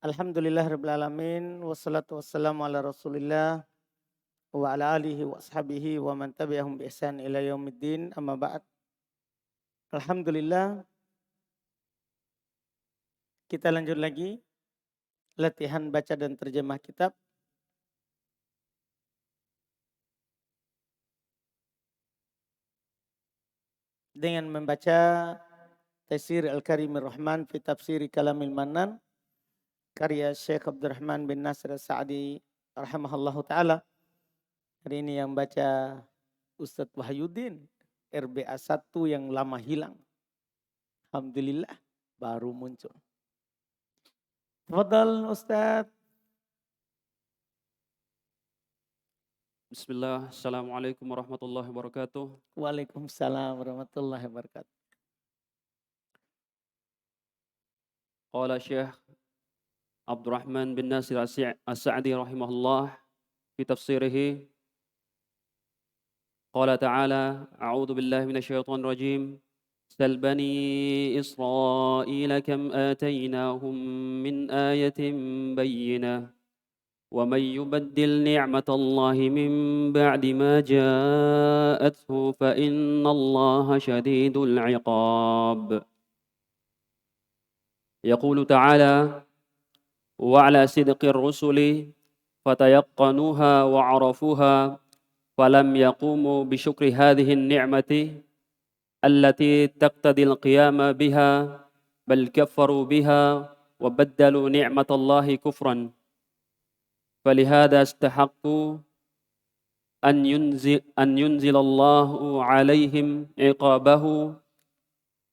Alhamdulillah rabbil alamin wassalatu wassalamu ala Rasulillah wa ala alihi wa ashabihi wa man tabi'ahum bi ihsan ila yaumiddin amma ba'd. Alhamdulillah kita lanjut lagi latihan baca dan terjemah kitab dengan membaca Tafsir Al-Karimir Rahman fi Tafsiri Kalamil Mannan karya Syekh Abdurrahman bin Nasir As-Sa'di rahimahullahu taala. Hari ini yang baca Ustadz Wahyudin RBA 1 yang lama hilang. Alhamdulillah baru muncul. Tafadhal Ustadz. Bismillah, Assalamualaikum warahmatullahi wabarakatuh. Waalaikumsalam warahmatullahi wabarakatuh. Qala Syekh Abdurrahman bin Nasir As-Sa'di rahimahullah fi tafsirihi. Qala ta'ala, a'udzu billahi minasyaitonir rajim. Sal bani Israil kam atainahum min ayatin bayyinah. ومن يبدل نعمة الله من بعد ما جاءته فإن الله شديد العقاب. يقول تعالى: وعلى صدق الرسل فتيقنوها وعرفوها فلم يقوموا بشكر هذه النعمة التي تقتضي القيام بها بل كفروا بها وبدلوا نعمة الله كفرا فلهذا استحقوا أن ينزل الله عليهم عقابه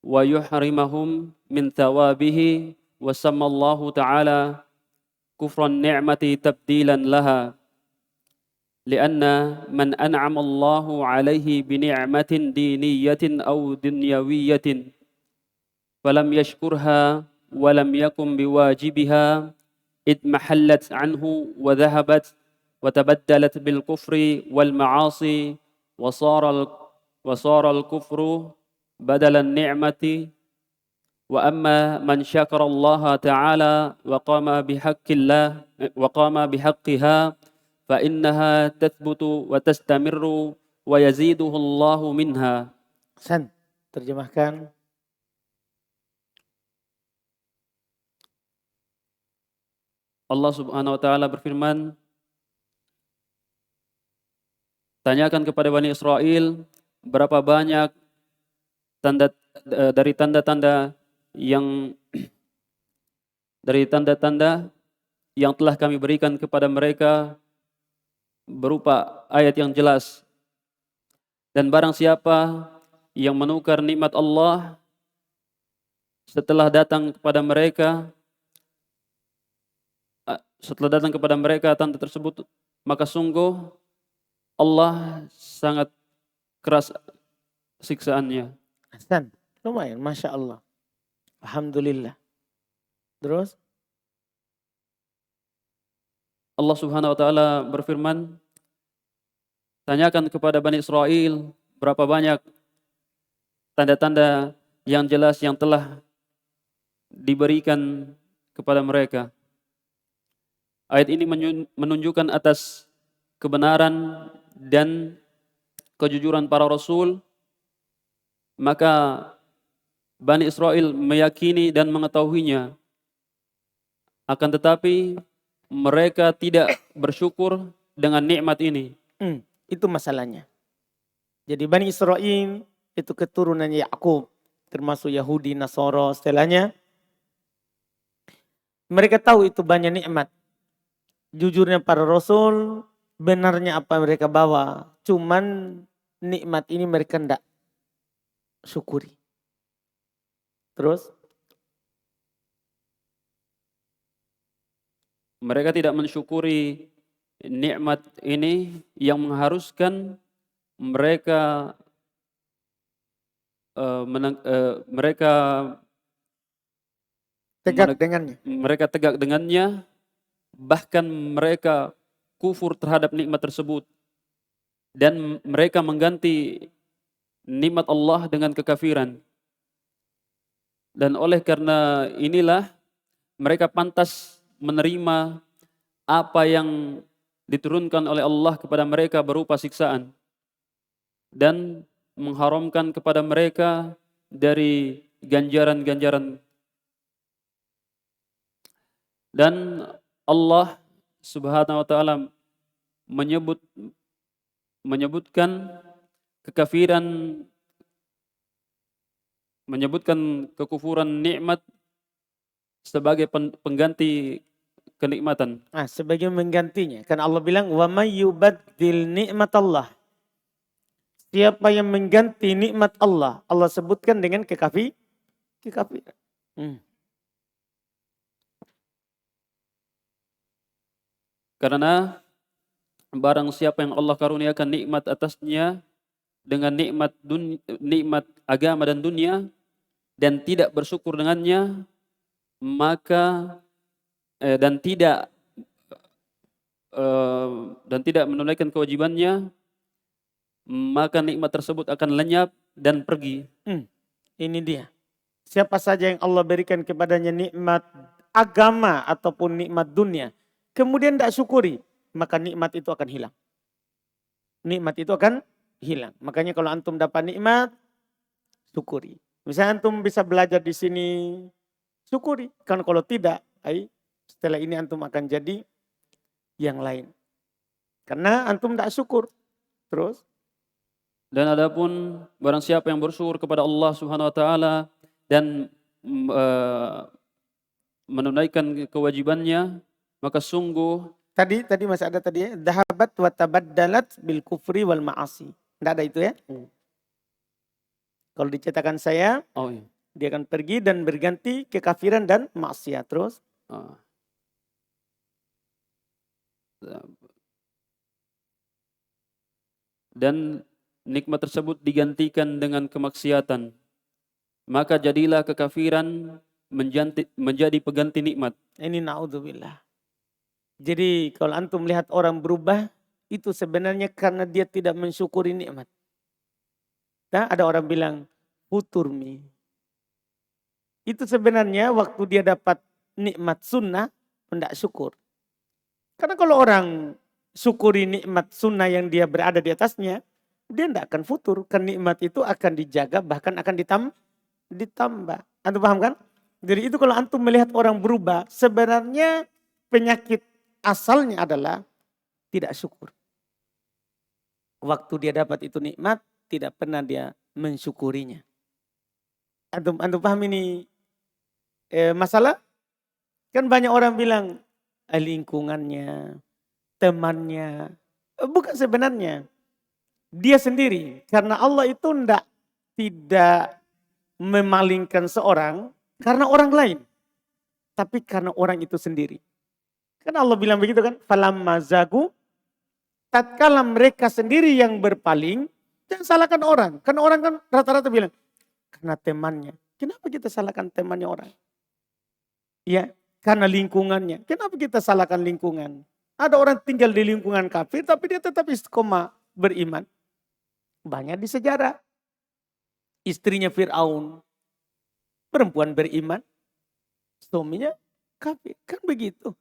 ويحرمهم من ثوابه وسمى الله تعالى كفر النعمة تبديلا لها لأن من أنعم الله عليه بنعمة دينية أو دنيوية فلم يشكرها ولم يقم بواجبها إذ محلت عنه وذهبت وتبدلت بالكفر والمعاصي وصار الكفر بدل النعمة. وأما من شكر الله تعالى وقام بحقها فإنها تثبت وتستمر ويزيده الله منها. San, terjemahkan. Allah Subhanahu wa taala berfirman, tanyakan kepada Bani Israel berapa banyak dari tanda-tanda yang telah kami berikan kepada mereka berupa ayat yang jelas. Dan barang siapa yang menukar nikmat Allah setelah datang kepada mereka tanda tersebut, maka sungguh Allah sangat keras siksaannya. San, lumayan, Masya Allah. Alhamdulillah. Terus? Allah Subhanahu wa taala berfirman, tanyakan kepada Bani Israel berapa banyak tanda-tanda yang jelas yang telah diberikan kepada mereka. Ayat ini menunjukkan atas kebenaran dan kejujuran para rasul. Maka Bani Israel meyakini dan mengetahuinya. Akan tetapi mereka tidak bersyukur dengan nikmat ini. Itu masalahnya. Jadi Bani Israel itu keturunan Yakub, termasuk Yahudi, Nasoro, setelahnya. Mereka tahu itu banyak nikmat. Jujurnya para rasul, benarnya apa mereka bawa. Cuman nikmat ini mereka tidak syukuri. Terus? Mereka tidak mensyukuri nikmat ini yang mengharuskan mereka tegak dengannya, bahkan mereka kufur terhadap nikmat tersebut dan mereka mengganti nikmat Allah dengan kekafiran. Dan oleh karena inilah mereka pantas menerima apa yang diturunkan oleh Allah kepada mereka berupa siksaan dan mengharamkan kepada mereka dari ganjaran-ganjaran. Dan Allah Subhanahu wa taala menyebutkan kekafiran, menyebutkan kekufuran nikmat sebagai pengganti kenikmatan. Nah, sebagai menggantinya. Karena Allah bilang, wa may yubaddil nikmatallah. Siapa yang mengganti nikmat Allah, Allah sebutkan dengan kekafiran. Karena barang siapa yang Allah karuniakan nikmat atasnya dengan nikmat agama dan dunia dan tidak bersyukur dengannya, maka dan tidak menunaikan kewajibannya, maka nikmat tersebut akan lenyap dan pergi. Ini dia. Siapa saja yang Allah berikan kepadanya nikmat agama ataupun nikmat dunia, kemudian tidak syukuri, maka nikmat itu akan hilang. Nikmat itu akan hilang. Makanya kalau antum dapat nikmat, syukuri. Misalnya antum bisa belajar di sini, syukuri. Kan kalau tidak, setelah ini antum akan jadi yang lain. Karena antum tidak syukur. Terus? Dan adapun barang siapa yang bersyukur kepada Allah Subhanahu wa taala dan menunaikan kewajibannya, maka sungguh tadi masih ada tadi ya, dhahabat wa tabaddalat bil kufri wal ma'asi. Tidak ada itu ya? Kalau dicetakan saya, dia akan pergi dan berganti kekafiran dan maksiat. Terus? Dan nikmat tersebut digantikan dengan kemaksiatan, maka jadilah kekafiran menjadi pengganti nikmat. Ini na'udzubillah. Jadi kalau antum melihat orang berubah, itu sebenarnya karena dia tidak mensyukuri nikmat. Nah, ada orang bilang, futur mi. Itu sebenarnya waktu dia dapat nikmat sunnah, tidak syukur. Karena kalau orang syukuri nikmat sunnah yang dia berada di atasnya, dia tidak akan futur. Karena nikmat itu akan dijaga, bahkan akan ditambah. Antum paham kan? Jadi itu kalau antum melihat orang berubah, sebenarnya penyakit asalnya adalah tidak syukur. Waktu dia dapat itu nikmat, tidak pernah dia mensyukurinya. Antum paham ini masalah? Kan banyak orang bilang, lingkungannya, temannya. Bukan sebenarnya. Dia sendiri. Karena Allah itu tidak memalingkan seorang karena orang lain. Tapi karena orang itu sendiri. Kan Allah bilang begitu kan. Falamma zagu, tatkala mereka sendiri yang berpaling, jangan salahkan orang. Karena orang kan rata-rata bilang, karena temannya. Kenapa kita salahkan temannya orang? Ya, karena lingkungannya. Kenapa kita salahkan lingkungan? Ada orang tinggal di lingkungan kafir, tapi dia tetap istiqomah beriman. Banyak di sejarah. Istrinya Fir'aun, perempuan beriman, suaminya kafir. Kan begitu.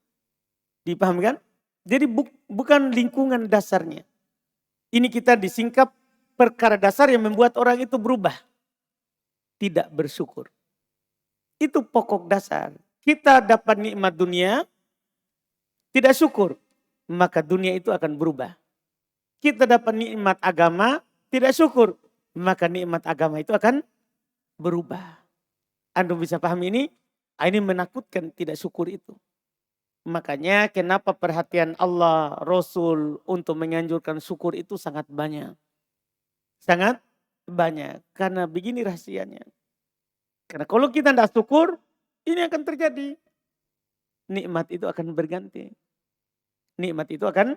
Dipahamkan? Jadi bukan lingkungan dasarnya. Ini kita disingkap perkara dasar yang membuat orang itu berubah. Tidak bersyukur. Itu pokok dasar. Kita dapat nikmat dunia, tidak syukur, maka dunia itu akan berubah. Kita dapat nikmat agama, tidak syukur, maka nikmat agama itu akan berubah. Anda bisa paham ini? Ini menakutkan tidak syukur itu. Makanya kenapa perhatian Allah, Rasul untuk menganjurkan syukur itu sangat banyak. Sangat banyak. Karena begini rahasianya. Karena kalau kita tidak syukur, ini akan terjadi. Nikmat itu akan berganti. Nikmat itu akan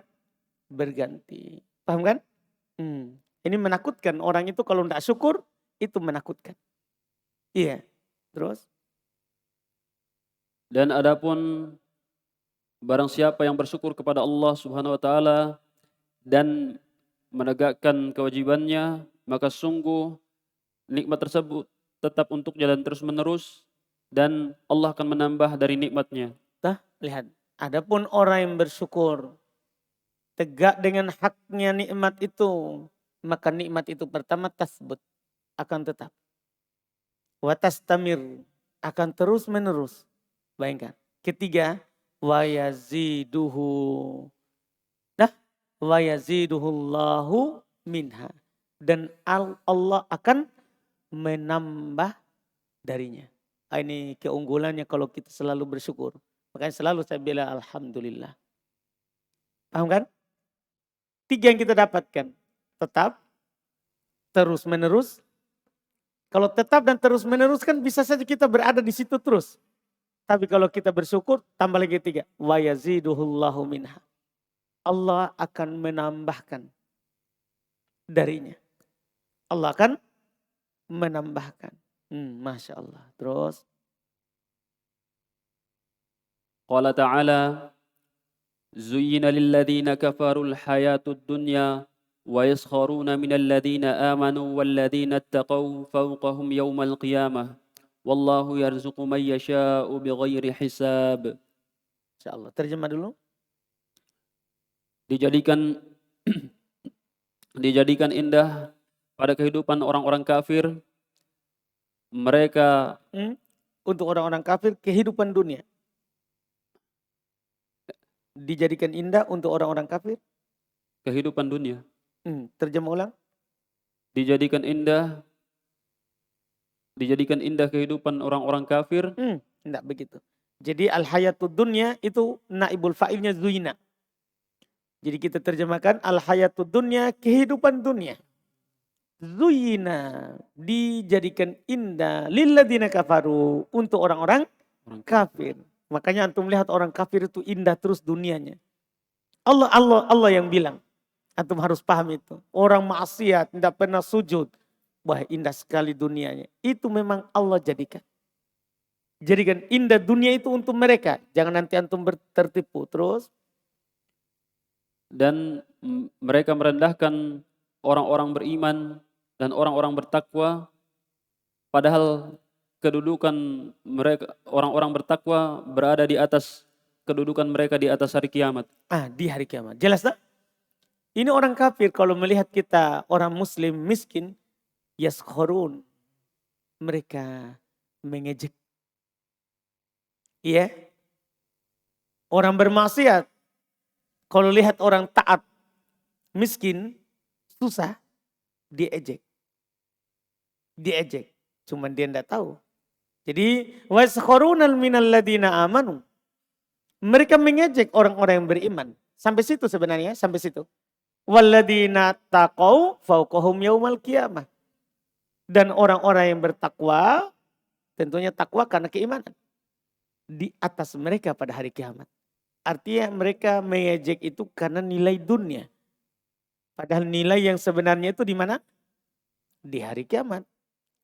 berganti. Paham kan? Ini menakutkan. Orang itu kalau tidak syukur, itu menakutkan. Iya. Terus? Dan adapun barang siapa yang bersyukur kepada Allah Subhanahu wa taala dan menegakkan kewajibannya, maka sungguh nikmat tersebut tetap untuk jalan terus-menerus dan Allah akan menambah dari nikmatnya. Lihat. Adapun orang yang bersyukur, tegak dengan haknya nikmat itu, maka nikmat itu pertama tasbut, akan tetap. Wa tastamir, akan terus menerus. Bayangkan. Ketiga, wa yaziduhu. Wa yaziduhullahu minha. Dan Allah akan menambah darinya. Ini keunggulannya kalau kita selalu bersyukur. Makanya selalu saya bilang alhamdulillah. Paham kan? 3 yang kita dapatkan. Tetap, terus menerus. Kalau tetap dan terus menerus kan bisa saja kita berada di situ terus. Tapi kalau kita bersyukur, tambah lagi 3. Wa yaziduhullahu minha. Allah akan menambahkan darinya. Allah akan menambahkan. Masya Allah. Terus. Qala ta'ala, Zuyyina lilladhina kafarul hayatud dunya wa yaskharuna minal ladhina amanu wal ladhina attaqaw fawqahum yawmal qiyamah. Wallahu yarzuqu man yasha'u bighairi hisab. Insya Allah. Terjemah dulu. Dijadikan indah pada kehidupan orang-orang kafir. Mereka untuk orang-orang kafir kehidupan dunia. Dijadikan indah untuk orang-orang kafir. Kehidupan dunia. Terjemah ulang. Dijadikan indah kehidupan orang-orang kafir. Tidak begitu. Jadi al-hayatud dunya itu naibul fa'ilnya zuyina. Jadi kita terjemahkan al-hayatud dunya, kehidupan dunia. Zuyina, dijadikan indah lilladina kafaru, untuk orang-orang kafir. Makanya antum lihat orang kafir itu indah terus dunianya. Allah yang bilang. Antum harus paham itu. Orang maksiat, tidak pernah sujud. Wah, indah sekali dunianya. Itu memang Allah jadikan. Jadikan indah dunia itu untuk mereka. Jangan nanti antum tertipu. Terus. Dan mereka merendahkan orang-orang beriman dan orang-orang bertakwa, padahal kedudukan mereka, orang-orang bertakwa, berada di atas kedudukan mereka di atas hari kiamat. Di hari kiamat. Jelas tak? Ini orang kafir kalau melihat kita orang muslim miskin, yaskhurun. Mereka mengejek. Iya. Orang bermaksiat, kalau lihat orang taat, miskin, susah, diejek. Diejek. Cuman dia tidak tahu. Jadi, waskharunal minal ladina amanu. Mereka mengejek orang-orang yang beriman. Sampai situ sebenarnya, sampai situ. Walladina taqaw fawqahum yaumal qiyamah. Dan orang-orang yang bertakwa, tentunya takwa karena keimanan. Di atas mereka pada hari kiamat. Artinya mereka mengejek itu karena nilai dunia. Padahal nilai yang sebenarnya itu di mana? Di hari kiamat.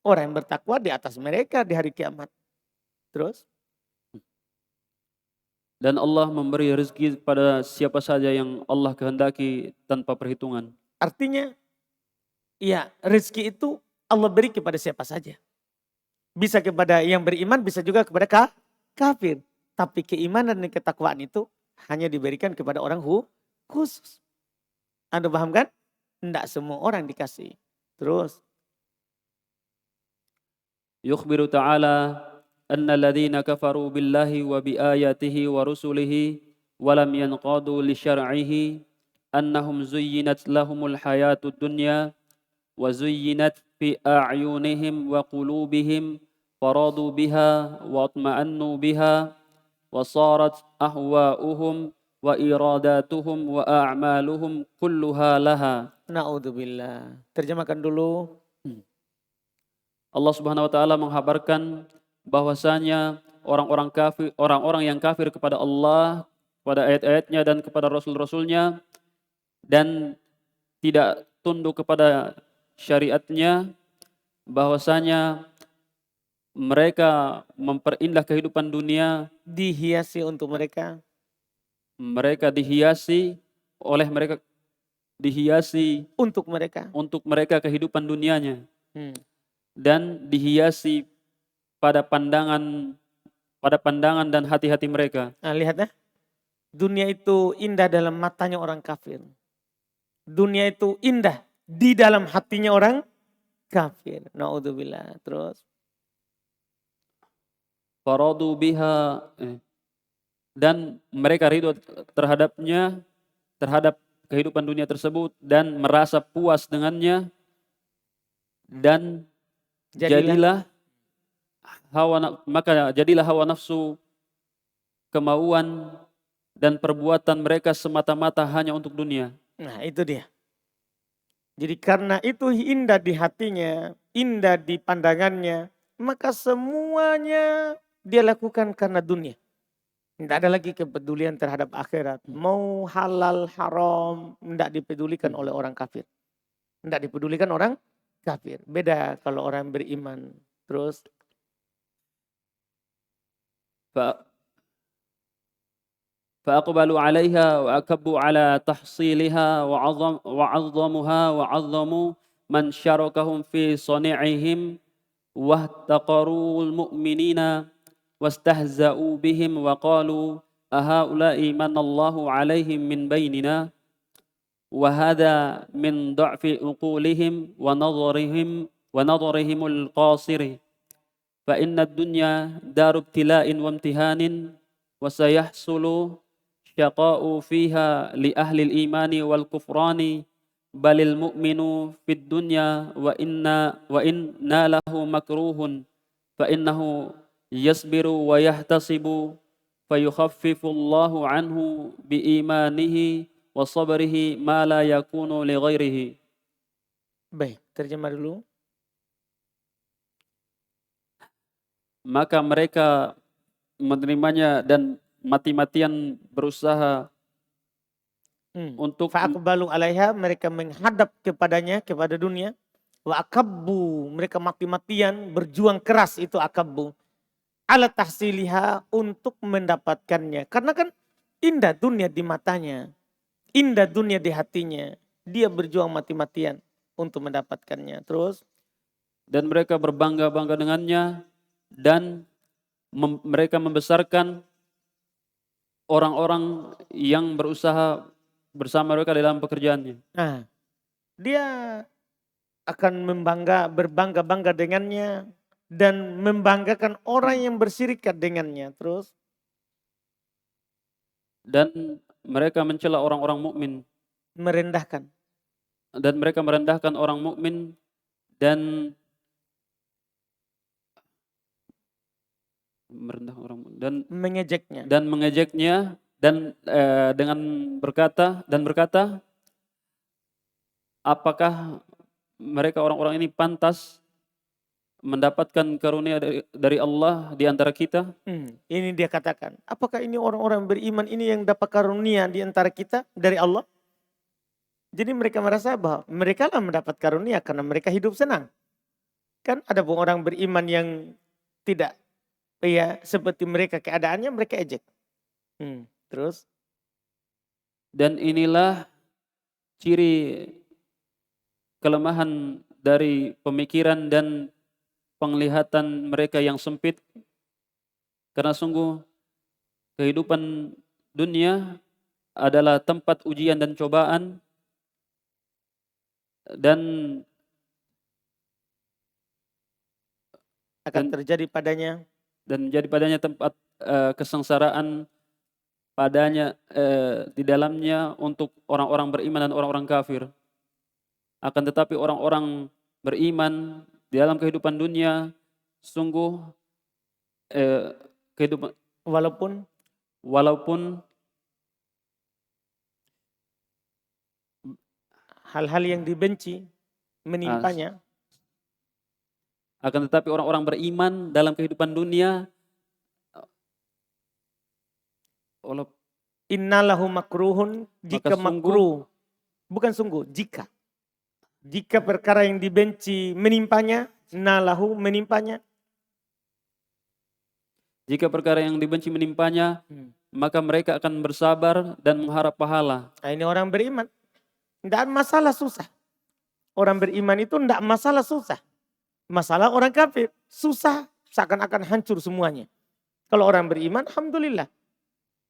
Orang yang bertakwa di atas mereka di hari kiamat. Terus? Dan Allah memberi rezeki pada siapa saja yang Allah kehendaki tanpa perhitungan. Artinya, ya rezeki itu Allah beri kepada siapa saja. Bisa kepada yang beriman, bisa juga kepada kafir. Tapi keimanan dan ketakwaan itu hanya diberikan kepada orang khusus. Anda paham kan? Tidak semua orang dikasih. Terus. Yukhbiru ta'ala anna alladhina kafaru billahi wa biayatihi wa rusulihi wa lam yanqadu li syar'ihi annahum zuyyinat lahumul hayatud dunya wa zuyyinat fi a'yunihim wa qulubihim faradu biha wa atma'annu biha wa sarat ahwa'uhum wa iradatuhum wa a'maluhum kulluha laha. Na'udzubillah. Terjemahkan dulu. Allah Subhanahu wa taala menghabarkan bahwasanya orang-orang yang kafir kepada Allah, kepada ayat-ayatnya dan kepada rasul-rasulnya, dan tidak tunduk kepada syariatnya, bahwasanya mereka memperindah kehidupan dunia, dihiasi untuk mereka. Mereka dihiasi untuk mereka kehidupan dunianya. Dan dihiasi pada pandangan dan hati-hati mereka. Lihat ya. Dunia itu indah dalam matanya orang kafir. Dunia itu indah di dalam hatinya orang kafir. Naudzubillah. Terus. faradu biha dan mereka ridho terhadapnya, terhadap kehidupan dunia tersebut dan merasa puas dengannya, dan Jadilah maka jadilah hawa nafsu, kemauan dan perbuatan mereka semata-mata hanya untuk dunia. Nah itu dia. Jadi karena itu indah di hatinya, indah di pandangannya, maka semuanya dia lakukan karena dunia. Tidak ada lagi kepedulian terhadap akhirat. Mau halal, haram, tidak dipedulikan oleh orang kafir. Tidak dipedulikan orang kafir. Beda kalau orang beriman. Terus. فأقبلوا عليها وأكبوا على تحصيلها وعظموها وعظموا من شاركهم في صنيعهم واحتقروا المؤمنين واستهزأوا بهم وقالوا أهؤلاء من الله عليهم من بيننا وهذا من ضعف عقولهم ونظرهم القاصر فإن الدنيا دار ابتلاء وامتحان وسيحصل شقاء فيها لأهل الإيمان والكفران بل المؤمن في الدنيا وإن ناله مكروه فإنه يصبر ويحتسب فيخفف الله عنه بإيمانه وصبره ما لا يكون لغيره. Baik, terjemah dulu. Maka mereka menerimanya dan mati-matian berusaha untuk fa'aqbalu alaiha, mereka menghadap kepadanya, kepada dunia. Wa akabbu, mereka mati-matian berjuang keras, itu akabbu. Ala tahsiliha, untuk mendapatkannya. Karena kan indah dunia di matanya, indah dunia di hatinya. Dia berjuang mati-matian untuk mendapatkannya. Terus. Dan mereka berbangga-bangga dengannya dan mereka membesarkan orang-orang yang berusaha bersama mereka dalam pekerjaannya. Nah, dia akan berbangga-bangga dengannya dan membanggakan orang yang bersirikat dengannya. Terus. Dan mereka mencela orang-orang mukmin. Merendahkan. Dan mereka merendahkan orang mukmin dan merendahkan orang dan mengejeknya. Dan mengejeknya dan dengan berkata, apakah mereka orang-orang ini pantas mendapatkan karunia dari Allah di antara kita? Ini dia katakan, apakah ini orang-orang beriman ini yang dapat karunia di antara kita dari Allah? Jadi mereka merasa bahwa mereka lah mendapat karunia karena mereka hidup senang. Kan ada orang beriman yang tidak seperti mereka keadaannya, mereka ejek. Terus. Dan inilah ciri kelemahan dari pemikiran dan penglihatan mereka yang sempit. Karena sungguh kehidupan dunia adalah tempat ujian dan cobaan, dan akan terjadi padanya, dan menjadi padanya tempat kesengsaraan padanya di dalamnya untuk orang-orang beriman dan orang-orang kafir. Akan tetapi orang-orang beriman di dalam kehidupan dunia sungguh kehidupan walaupun hal-hal yang dibenci menimpanya, akan tetapi orang-orang beriman dalam kehidupan dunia innalahu makruhun, jika makruh, bukan sungguh, jika perkara yang dibenci menimpanya, nalahu menimpanya. Jika perkara yang dibenci menimpanya, maka mereka akan bersabar dan mengharap pahala. Nah, ini orang beriman. Tidak masalah susah. Orang beriman itu tidak masalah susah. Masalah orang kafir, susah seakan-akan hancur semuanya. Kalau orang beriman, alhamdulillah.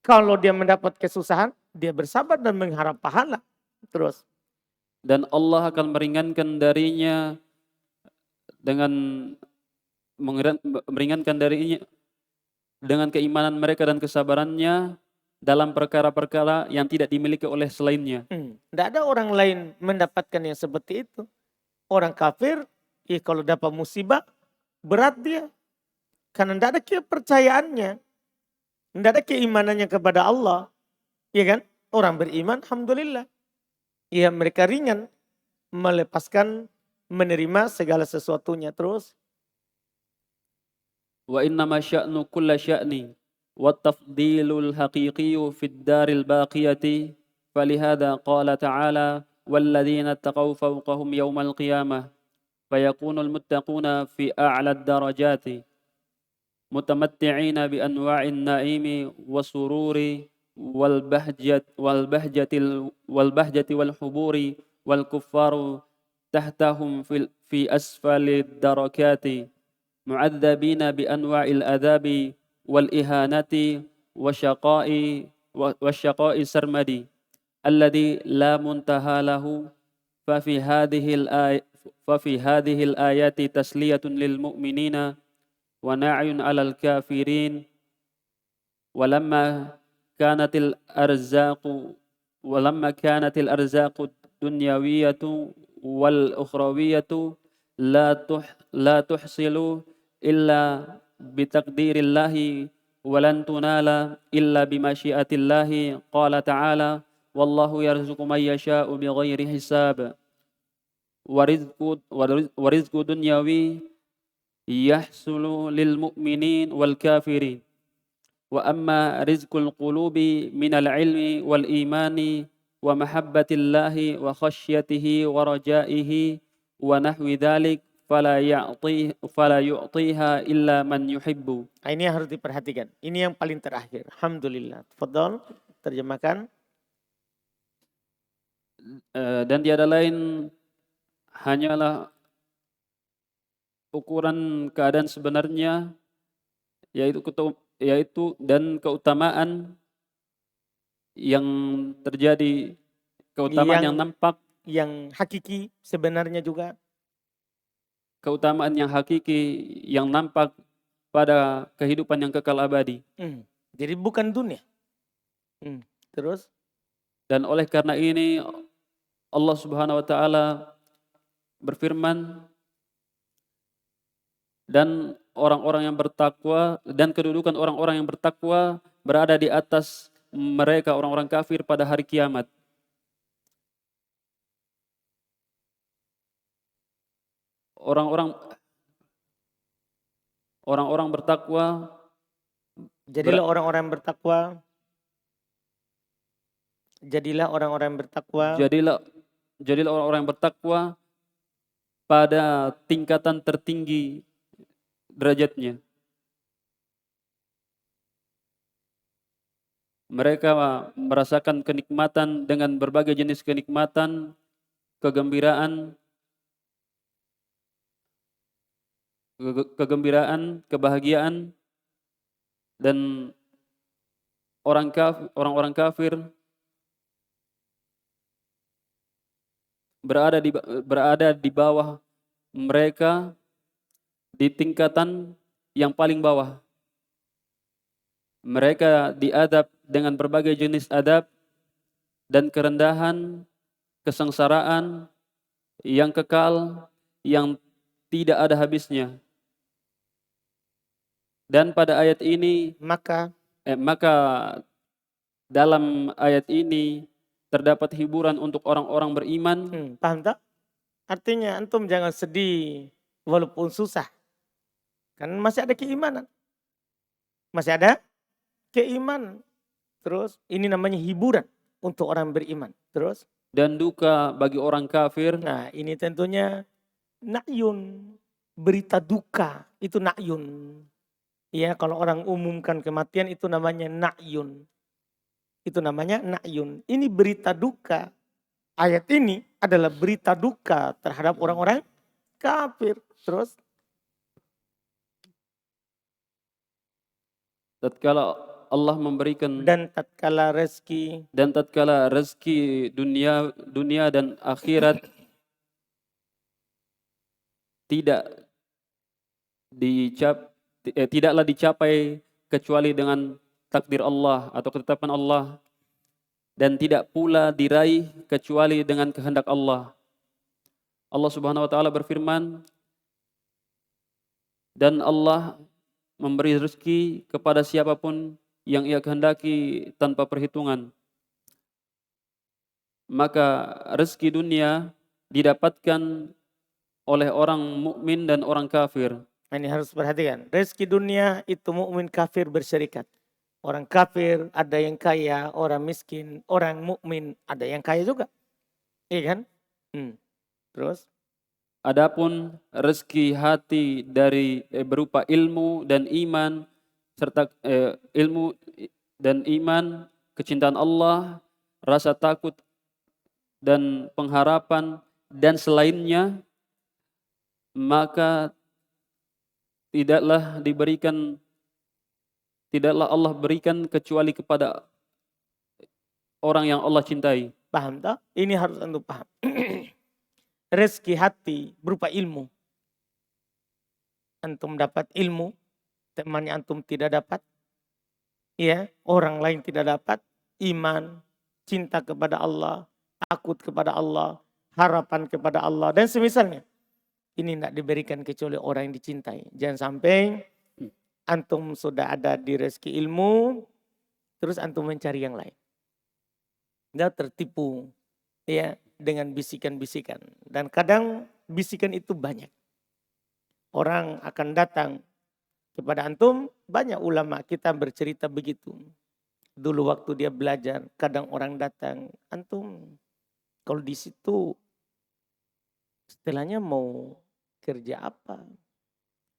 Kalau dia mendapat kesusahan, dia bersabar dan mengharap pahala. Terus. Dan Allah akan meringankan darinya dengan meringankan darinya dengan keimanan mereka dan kesabarannya dalam perkara-perkara yang tidak dimiliki oleh selainnya. Tidak ada orang lain mendapatkan yang seperti itu. Orang kafir, kalau dapat musibah, berat dia. Karena tidak ada kepercayaannya. Tidak ada keimanannya kepada Allah. Iya kan? Orang beriman, alhamdulillah. Ya mereka ringan melepaskan, menerima segala sesuatunya. Terus. Wa innama sya'nu kulla sya'ni wa tafdilul haqiqiyyu fid daril baqiyati falihada qala ta'ala walladzina taqaw fawqahum yawmal qiyamah fayakunul muttaquna fi a'lad darajati mutamatti'ina bi anwa'in na'imi wasururi wal bahjati wal huburi wal kuffaru tahtahum fi asfali darakati معذبين بأنواع العذاب والإهانة والشقاء السرمدي الذي لا منتهى له ففي هذه الآيات تسلية للمؤمنين ونعي على الكافرين ولما كانت الأرزاق الدنيوية والأخروية لا تحصل إلا بتقدير الله ولن تنال إلا بمشيئة الله قال تعالى والله يرزق من يشاء بغير حساب ورزق دنيوي يحصل للمؤمنين والكافرين وأما رزق القلوب من العلم والإيمان ومحبة الله وخشيته ورجائه ونحو ذلك fala yu'tiha illa man yuhibbu. Ini yang harus diperhatikan. Ini yang paling terakhir. Alhamdulillah. Tafadhol, terjemahkan. Dan tiada lain hanyalah ukuran keadaan sebenarnya yaitu dan keutamaan yang terjadi, keutamaan yang nampak, yang hakiki sebenarnya juga. Keutamaan yang hakiki yang nampak pada kehidupan yang kekal abadi. Jadi bukan dunia. Terus? Dan oleh karena ini Allah Subhanahu wa taala berfirman, dan orang-orang yang bertakwa dan kedudukan orang-orang yang bertakwa berada di atas mereka orang-orang kafir pada hari kiamat. Orang-orang bertakwa, jadilah orang-orang bertakwa. Jadilah orang-orang bertakwa. Jadilah orang-orang bertakwa pada tingkatan tertinggi derajatnya. Mereka merasakan kenikmatan dengan berbagai jenis kenikmatan, kegembiraan, kebahagiaan, dan orang-orang kafir berada di bawah mereka di tingkatan yang paling bawah. Mereka diadab dengan berbagai jenis adab dan kerendahan, kesengsaraan yang kekal, yang tidak ada habisnya. Dan pada ayat ini maka dalam ayat ini terdapat hiburan untuk orang-orang beriman. Paham tak? Artinya antum jangan sedih walaupun susah. Kan masih ada keimanan. Masih ada keimanan. Terus ini namanya hiburan untuk orang beriman. Terus? Dan duka bagi orang kafir. Nah ini tentunya na'yun. Berita duka itu na'yun. Ya kalau orang umumkan kematian itu namanya na'yun. Itu namanya na'yun. Ini berita duka. Ayat ini adalah berita duka terhadap orang-orang kafir. Terus? Tatkala Allah memberikan dan tatkala rezeki dunia dan akhirat tidaklah dicapai kecuali dengan takdir Allah atau ketetapan Allah, dan tidak pula diraih kecuali dengan kehendak Allah. Allah Subhanahu wa taala berfirman, dan Allah memberi rezeki kepada siapapun yang Ia kehendaki tanpa perhitungan. Maka rezeki dunia didapatkan oleh orang mukmin dan orang kafir. Ini harus perhatikan. Rezeki dunia itu mukmin kafir berserikat. Orang kafir ada yang kaya, orang miskin, orang mukmin ada yang kaya juga. Iya kan? Terus? Adapun rezeki hati berupa ilmu dan iman serta ilmu dan iman, kecintaan Allah, rasa takut dan pengharapan dan selainnya, maka tidaklah Allah berikan kecuali kepada orang yang Allah cintai. Paham tak? Ini harus antum paham. Rezeki hati berupa ilmu. Antum dapat ilmu, temannya antum tidak dapat. Ya, orang lain tidak dapat. Iman, cinta kepada Allah, takut kepada Allah, harapan kepada Allah, dan semisalnya. Ini tidak diberikan kecuali orang yang dicintai. Jangan sampai antum sudah ada di rezeki ilmu, terus antum mencari yang lain. Dia tertipu ya dengan bisikan-bisikan. Dan kadang bisikan itu banyak. Orang akan datang kepada antum, banyak ulama kita bercerita begitu. Dulu waktu dia belajar, kadang orang datang, antum kalau di situ setelahnya mau kerja apa?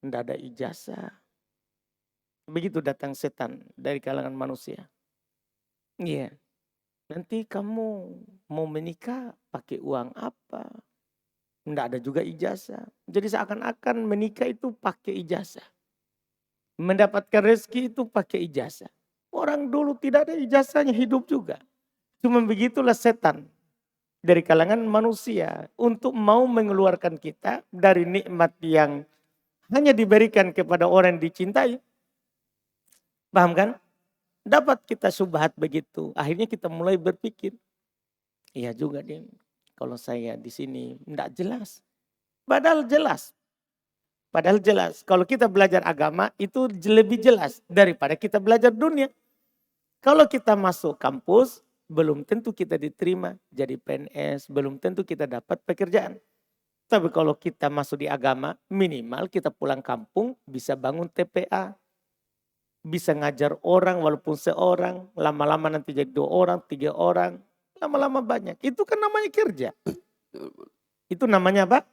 Tidak ada ijazah. Begitu datang setan dari kalangan manusia. Iya. Nanti kamu mau menikah pakai uang apa? Tidak ada juga ijazah. Jadi seakan-akan menikah itu pakai ijazah. Mendapatkan rezeki itu pakai ijazah. Orang dulu tidak ada ijazahnya, hidup juga. Cuma begitulah setan dari kalangan manusia untuk mau mengeluarkan kita dari nikmat yang hanya diberikan kepada orang yang dicintai. Paham kan? Dapat kita subhat begitu. Akhirnya kita mulai berpikir, iya juga deh, kalau saya di sini tidak jelas. Padahal jelas. Padahal jelas. Kalau kita belajar agama itu lebih jelas daripada kita belajar dunia. Kalau kita masuk kampus, belum tentu kita diterima jadi PNS, belum tentu kita dapat pekerjaan. Tapi kalau kita masuk di agama, minimal kita pulang kampung bisa bangun TPA. Bisa ngajar orang walaupun seorang, lama-lama nanti jadi 2 orang, 3 orang, lama-lama banyak. Itu kan namanya kerja. Itu namanya apa?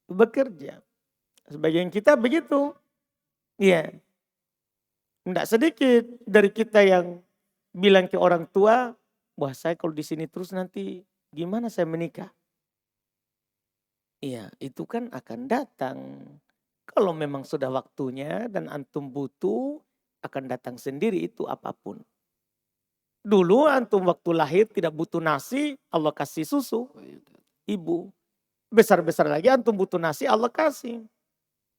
Bekerja. Sebagian kita begitu. Iya. Tidak sedikit dari kita yang bilang ke orang tua, wah saya kalau di sini terus nanti gimana saya menikah? Iya, itu kan akan datang. Kalau memang sudah waktunya dan antum butuh, akan datang sendiri itu apapun. Dulu antum waktu lahir tidak butuh nasi, Allah kasih susu. Ibu. Besar-besar lagi antum butuh nasi, Allah kasih.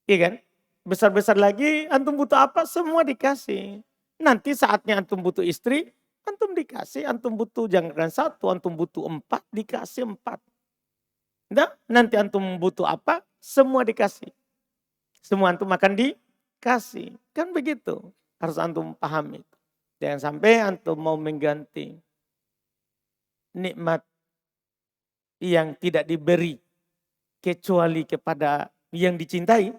Iya kan? Besar-besar lagi antum butuh apa? Semua dikasih. Nanti saatnya antum butuh istri, antum dikasih. Antum butuh jangan 1, antum butuh 4, dikasih 4. Nah, nanti antum butuh apa? Semua dikasih. Semua antum akan dikasih. Kan begitu. Harus antum pahami. Jangan sampai antum mau mengganti nikmat yang tidak diberi kecuali kepada yang dicintai.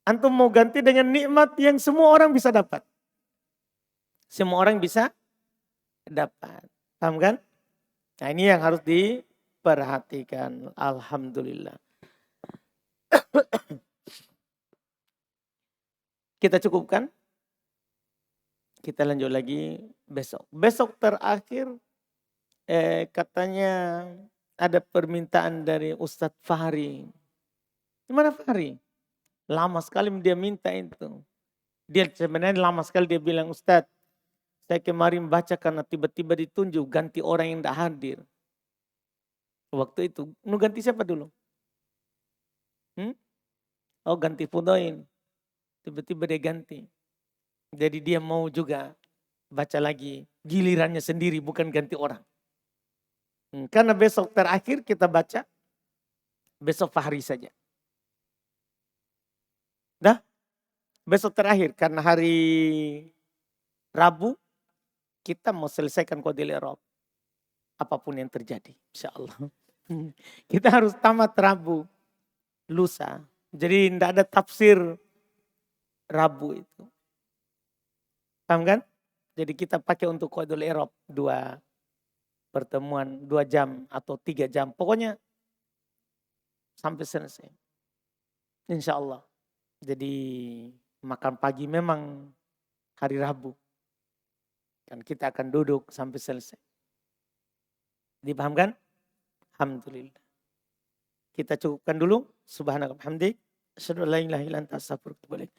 Antum mau ganti dengan nikmat yang semua orang bisa dapat. Semua orang bisa dapat. Paham kan? Nah ini yang harus diperhatikan. Alhamdulillah. Kita cukupkan. Kita lanjut lagi besok. Besok terakhir katanya ada permintaan dari Ustadz Fahri. Gimana Fahri? Lama sekali dia minta itu. Dia sebenarnya lama sekali dia bilang, Ustadz, saya kemarin baca karena tiba-tiba ditunjuk ganti orang yang tidak hadir. Waktu itu, ganti siapa dulu? Oh ganti Fudail. Tiba-tiba dia ganti. Jadi dia mau juga baca lagi gilirannya sendiri, bukan ganti orang. Karena besok terakhir kita baca, besok Fahri saja. Dah, besok terakhir karena hari Rabu kita mau selesaikan Qadil I'rab. Apapun yang terjadi, insya Allah. Kita harus tamat Rabu, lusa. Jadi tidak ada tafsir Rabu itu. Paham kan? Jadi kita pakai untuk Qadil I'rab 2 pertemuan 2 jam atau 3 jam. Pokoknya sampai selesai. Insya Allah. Jadi makan pagi memang hari Rabu. Dan kita akan duduk sampai selesai. Dipahamkan? Alhamdulillah. Kita cukupkan dulu. Subhanallah. Alhamdulillah. Asyhadu an la ilaha illa anta astaghfiruka wa atubu ilaik.